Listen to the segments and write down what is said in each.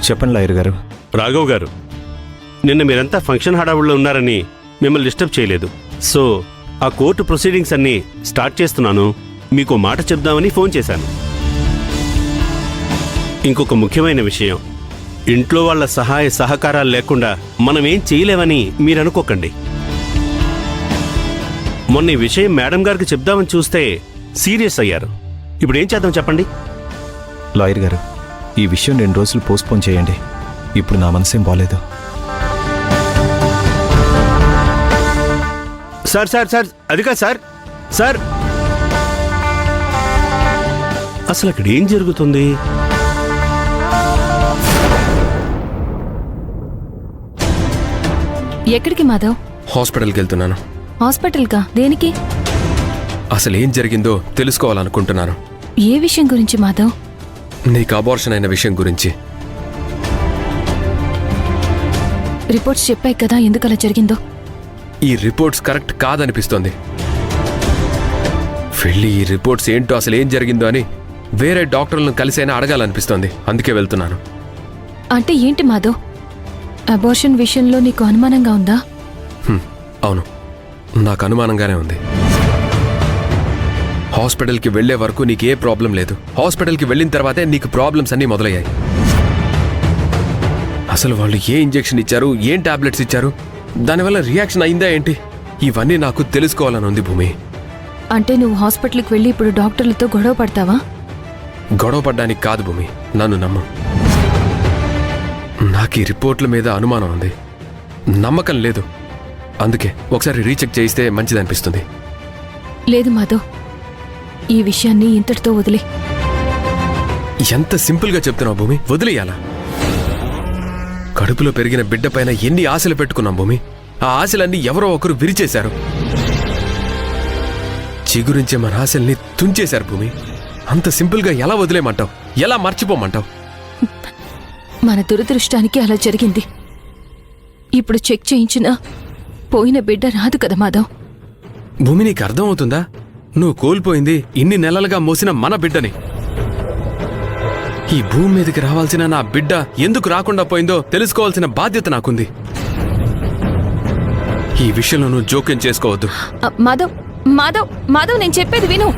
చెప్పండి లాయర్ గారు. రాఘవ్ గారు, నిన్న మీరంతా ఫంక్షన్ హడావుల్లో ఉన్నారని మిమ్మల్ని డిస్టర్బ్ చేయలేదు. సో ఆ కోర్టు ప్రొసీడింగ్స్ అన్నీ స్టార్ట్ చేస్తున్నాను. మీకు మాట చెప్దామని ఫోన్ చేశాను. ఇంకొక ముఖ్యమైన విషయం, ఇంట్లో వాళ్ళ సహాయ సహకారాలు లేకుండా మనమేం చేయలేమని మీరు అనుకోకండి. మొన్న ఈ విషయం మేడం గారికి చెప్దామని చూస్తే సీరియస్ అయ్యారు. ఇప్పుడు ఏం చేద్దాం చెప్పండి? లాయర్ గారు, ఈ విషయం 2 రోజులు పోస్ట్పోన్ చేయండి. ఇప్పుడు నా మనసేం బాలేదు. సార్ సార్ సార్ అది కాదు సార్. సార్ అసలు అక్కడ ఏం జరుగుతుంది? ఎక్కడికి మాధవ్? హాస్పిటల్కి వెళ్తున్నాను. హాస్పిటల్కా? దేనికి? అసలు ఏం జరిగిందో తెలుసుకోవాలనుకుంటున్నాను. ఏ విషయం గురించి మాధవ్? నీకు అబార్షన్ అయిన విషయం గురించి. రిపోర్ట్స్ చెప్పాయి కదా ఎందుకు అలా జరిగిందో. ఈ రిపోర్ట్స్ కరెక్ట్ కాదనిపిస్తోంది. వెళ్ళి ఈ రిపోర్ట్స్ ఏంటో అసలు ఏం జరిగిందో అని వేరే డాక్టర్లను కలిసైనా అడగాలనిపిస్తోంది. అందుకే వెళ్తున్నాను. అంటే ఏంటి మాధవ్? అబార్షన్ విషయంలో నీకు అనుమానంగా ఉందా? అవును, నాకు అనుమానంగానే ఉంది. హాస్పిటల్కి వెళ్లే వరకు నీకే ప్రాబ్లం లేదు. హాస్పిటల్కి వెళ్ళిన తర్వాతే నీకు ప్రాబ్లమ్స్ అన్నీ మొదలయ్యాయి. అసలు వాళ్ళు ఏ ఇంజెక్షన్ ఇచ్చారు, ఏం టాబ్లెట్స్ ఇచ్చారు, దానివల్ల రియాక్షన్ అయిందా ఏంటి, ఇవన్నీ నాకు తెలుసుకోవాలని ఉంది భూమి. అంటే నువ్వు హాస్పిటల్కి వెళ్ళి ఇప్పుడు డాక్టర్లతో గొడవ పడతావా? గొడవ పడ్డానికి కాదు భూమి, నన్ను నమ్ము. నాకు ఈ రిపోర్ట్ల మీద అనుమానం ఉంది, నమ్మకం లేదు. అందుకే ఒకసారి రీచెక్ చేయిస్తే మంచిదనిపిస్తుంది. లేదు మాధవ్, ఈ విషయాన్ని ఇంతటితో వదిలే. ఎంత సింపుల్గా చెప్తున్నావు భూమి, వదిలేయాలా? కడుపులో పెరిగిన బిడ్డ పైన ఎన్ని ఆశలు పెట్టుకున్నాం భూమి. ఆ ఆశలన్నీ ఎవరో ఒకరు విరిచేశారు. చిగురించే మన ఆశల్ని తుంచేశారు భూమి. అంత సింపుల్గా ఎలా వదిలేమంటావు, ఎలా మర్చిపోమంటావు? మన దురదృష్టానికి అలా జరిగింది. ఇప్పుడు చెక్ చేయించినా పోయిన బిడ్డ రాదు కదా మాధవ్. భూమి, నీకు అర్థమవుతుందా? నువ్వు కోల్పోయింది ఇన్ని నెలలుగా మోసిన మన బిడ్డని. ఈ భూమి మీదకి రావాల్సిన నా బిడ్డ ఎందుకు రాకుండా పోయిందో తెలుసుకోవాల్సిన బాధ్యత నాకుంది. ఈ విషయంలో నువ్వు జోక్యం చేసుకోవద్దు. మాధవ్ మాధవ్ మాధవ్, నేను చెప్పేది విను.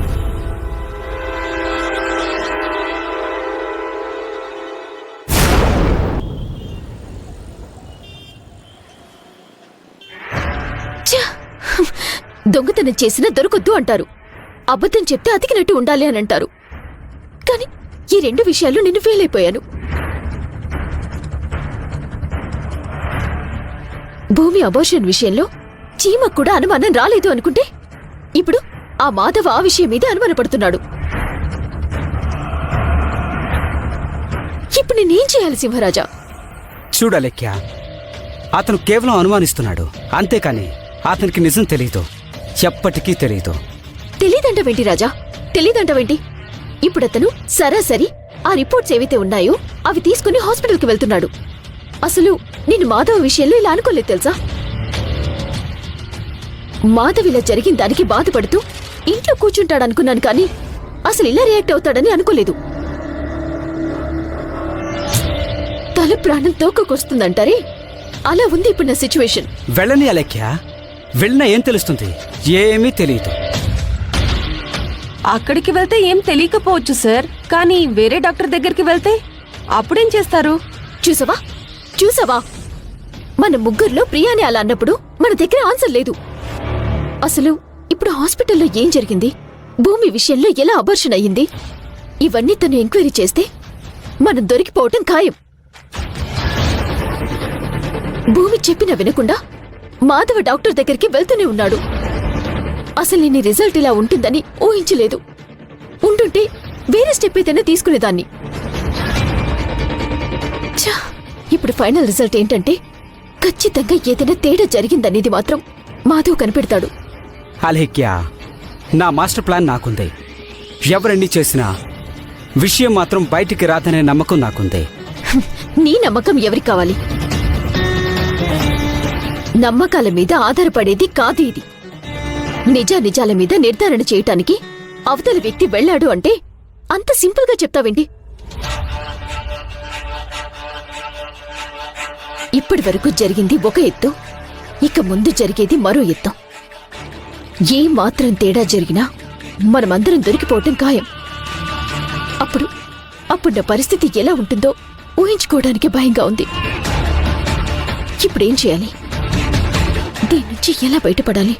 దొంగతనం చేసినా దొరకొద్దు అంటారు, అబద్ధం చెప్తే అతికినట్టు ఉండాలి అని అంటారు. కానీ ఈ 2 విషయాలు నేను ఫెయిల్ అయిపోయాను. భూమి అబార్షన్ విషయంలో చీమకు కూడా అనుమానం రాలేదు అనుకుంటే ఇప్పుడు ఆ మాధవ్ ఆ విషయం మీద అనుమానపడుతున్నాడు. ఇప్పుడు నేనేం చేయాలి సింహరాజా? చూడలేక్యా, అతను కేవలం అనుమానిస్తున్నాడు, అంతేకాని అతనికి నిజం తెలీదు, ఎప్పటికీ తెలీదు. తెలీదంటవేంటి రాజా, తెలీదంటవేంటి? ఇప్పుడతను సరాసరి ఆ రిపోర్ట్స్ ఏవైతే ఉన్నాయో అవి తీసుకుని హాస్పిటల్కి వెళ్తున్నాడు. అసలు నేను మాధవ్ విషయంలో ఇలా అనుకోలేదు తెలుసా. మాధవ్ ఇలా జరిగిన దానికి బాధపడుతూ ఇంట్లో కూర్చుంటాడనుకున్నాను, కానీ అసలు ఇలా రియాక్ట్ అవుతాడని అనుకోలేదు. తల ప్రాణం తోకకొస్తుందంటారే, అలా ఉంది ఇప్పుడు నా సిచ్యువేషన్. వెళ్ళని అలెక్యా, వెళ్ళినా ఏం తెలుస్తుంది? ఏమీ తెలియదు. అక్కడికి వెళ్తే ఏం తెలియకపోవచ్చు సార్, కానీ వేరే డాక్టర్ దగ్గరికి వెళ్తే అప్పుడేం చేస్తారు? చూసావా చూసావా, మన ముగ్గురులో ప్రియాని అలా అన్నప్పుడు మన దగ్గర ఆన్సర్ లేదు. అసలు ఇప్పుడు హాస్పిటల్లో ఏం జరిగింది, భూమి విషయంలో ఎలా అబార్షన్ అయ్యింది, ఇవన్నీ తను ఎంక్వైరీ చేస్తే మనం దొరికిపోవటం ఖాయం. భూమి చెప్పినా వినకుండా మాధవ డాక్టర్ దగ్గరికి వెళ్తూనే ఉన్నాడు. అసలు నేను రిజల్ట్ ఇలా ఉంటుందని ఊహించలేదు. ఉంటుంటే వేరే స్టెప్ ఏదైనా తీసుకునేదాన్ని. ఇప్పుడు ఫైనల్ రిజల్ట్ ఏంటంటే ఖచ్చితంగా ఏదైనా తేడా జరిగిందనేది మాత్రం మాధవ్ కనిపెడతాడు. అలేక్యా, నా మాస్టర్ ప్లాన్ నాకుంది. ఎవరన్నీ చేసినా విషయం మాత్రం బయటికి రాదనే నమ్మకం నాకుంది. నీ నమ్మకం ఎవరికి కావాలి? నమ్మకాల మీద ఆధారపడేది కాదు ఇది. నిజానిజాల మీద నిర్ధారణ చేయటానికి అవతల వ్యక్తి వెళ్లాడు అంటే అంత సింపుల్గా చెప్తావేంటి? ఇప్పటి వరకు జరిగింది ఒక ఎత్తు, ఇక ముందు జరిగేది మరో ఎత్తు. ఏ మాత్రం తేడా జరిగినా మనమందరం దొరికిపోవటం ఖాయం. అప్పుడు నా పరిస్థితి ఎలా ఉంటుందో ఊహించుకోవడానికి భయంగా ఉంది. ఇప్పుడేం చేయాలి? దీని నుంచి ఎలా బయటపడాలి?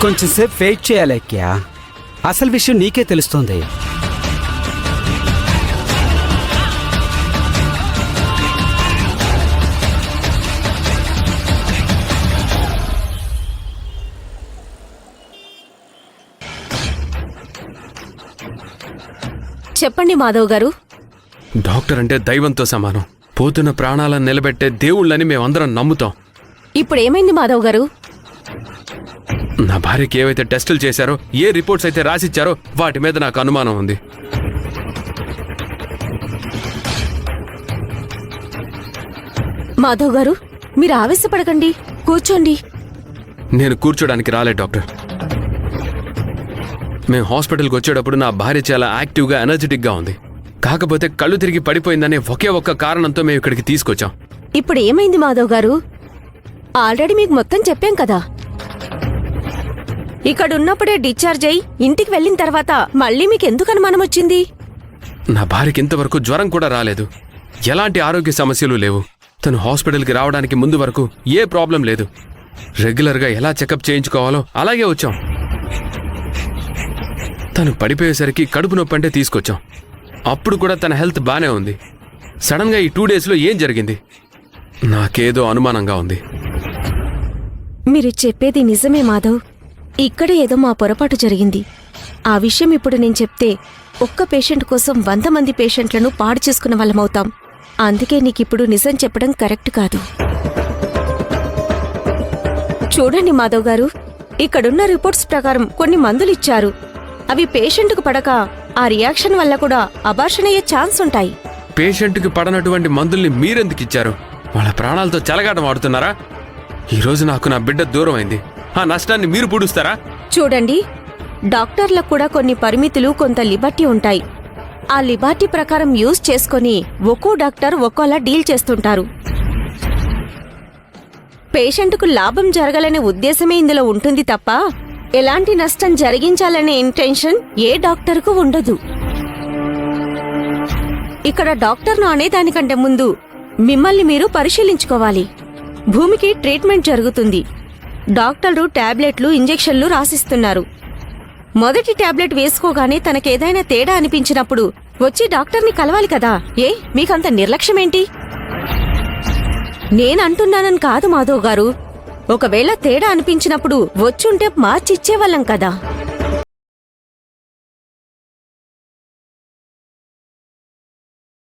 కొంచెం సేపు వెయిట్ చేయాలి అక్యా. అసలు విషయం నీకే తెలుస్తుంది. చెప్పండి మాధవ్ గారు. డాక్టర్ అంటే దైవంతో సమానం. పోతున్న ప్రాణాలను నిలబెట్టే దేవుళ్ళని మేమందరం నమ్ముతాం. ఇప్పుడు ఏమైంది మాధవ్ గారు? నా భార్యకి ఏవైతే టెస్టులు చేశారో, ఏ రిపోర్ట్స్ అయితే రాసిచ్చారో వాటి మీద నాకు అనుమానం ఉంది. మాధవ్ గారు, మీరు ఆవేశపడకండి, కూర్చోండి. నేను కూర్చోడానికి రాలే డాక్టర్. మేము హాస్పిటల్కి వచ్చేటప్పుడు నా భార్య చాలా యాక్టివ్గా ఎనర్జెటిక్గా ఉంది. కాకపోతే కళ్ళు తిరిగి పడిపోయిందనే ఒకే ఒక్క కారణంతో మేము ఇక్కడికి తీసుకొచ్చాం. ఇప్పుడు ఏమైంది మాధవ్ గారు? ఆల్రెడీ మీకు మొత్తం చెప్పాం కదా. ఇక్కడున్నప్పుడే డిశ్చార్జ్ అయి ఇంటికి వెళ్ళిన తర్వాత మళ్ళీ మీకు ఎందుకు అనుమానం వచ్చింది? నా భార్యకి ఇంతవరకు జ్వరం కూడా రాలేదు, ఎలాంటి ఆరోగ్య సమస్యలు లేవు. తను హాస్పిటల్కి రావడానికి ముందు వరకు ఏ ప్రాబ్లం లేదు. రెగ్యులర్గా ఎలా చెకప్ చేయించుకోవాలో అలాగే వచ్చాం. తను పడిపోయేసరికి కడుపు నొప్పి అంటే తీసుకొచ్చాం. అప్పుడు కూడా తన హెల్త్ బానే ఉంది. సడన్గా ఈ 2 డేస్లో ఏం జరిగింది? నాకేదో అనుమానంగా ఉంది. మీరు చెప్పేది నిజమే మాధవ్. ఇక్కడ ఏదో మా పొరపాటు జరిగింది. ఆ విషయం ఇప్పుడు నేను చెప్తే ఒక్క పేషెంట్ కోసం 100 మంది పేషెంట్లను పాడు చేసుకున్న వాళ్ళమవుతాం. అందుకే నీకిప్పుడు నిజం చెప్పడం కరెక్ట్ కాదు. చూడండి మాధవ్ గారు, ఇక్కడున్న రిపోర్ట్స్ ప్రకారం కొన్ని మందులు ఇచ్చారు. అవి పేషెంట్కు పడక ఆ రియాక్షన్ వల్ల కూడా అబార్షన్ అయ్యే ఛాన్స్ ఉంటాయి. పేషెంట్కి పడనటువంటి మందుల్ని మీరెందుకు ఇచ్చారు? వాళ్ళ ప్రాణాలతో చెలగాటం ఆడుతున్నారా? ఈరోజు నాకు నా బిడ్డ దూరం అయింది. ఆ నష్టాన్ని మీరు పూడుస్తారా? చూడండి, డాక్టర్లకు కూడా కొన్ని పరిమితులు, కొంత లిబర్టీ ఉంటాయి. ఆ లిబర్టీ ప్రకారం యూజ్ చేసుకొని ఒక్కో డాక్టర్ ఒక్కోలా డీల్ చేస్తుంటారు. పేషెంట్కు లాభం జరగాలనే ఉద్దేశమే ఇందులో ఉంటుంది తప్ప ఎలాంటి నష్టం జరిగించాలనే ఇంటెన్షన్ ఏ డాక్టర్కు ఉండదు. ఇక్కడ డాక్టర్ను అనేదానికంటే ముందు మిమ్మల్ని మీరు పరిశీలించుకోవాలి. భూమికి ట్రీట్మెంట్ జరుగుతుంది. డాక్టర్లు టాబ్లెట్లు, ఇంజెక్షన్లు రాసిస్తున్నారు. మొదటి టాబ్లెట్ వేసుకోగానే తనకేదైనా తేడా అనిపించినప్పుడు వచ్చి డాక్టర్ని కలవాలి కదా. మీకంత నిర్లక్ష్యమేంటి? నేనంటున్నానని కాదు మాధవ్ గారు. ఒకవేళ తేడా అనిపించినప్పుడు వచ్చుంటే మార్చిచ్చేవాళ్ళం కదా.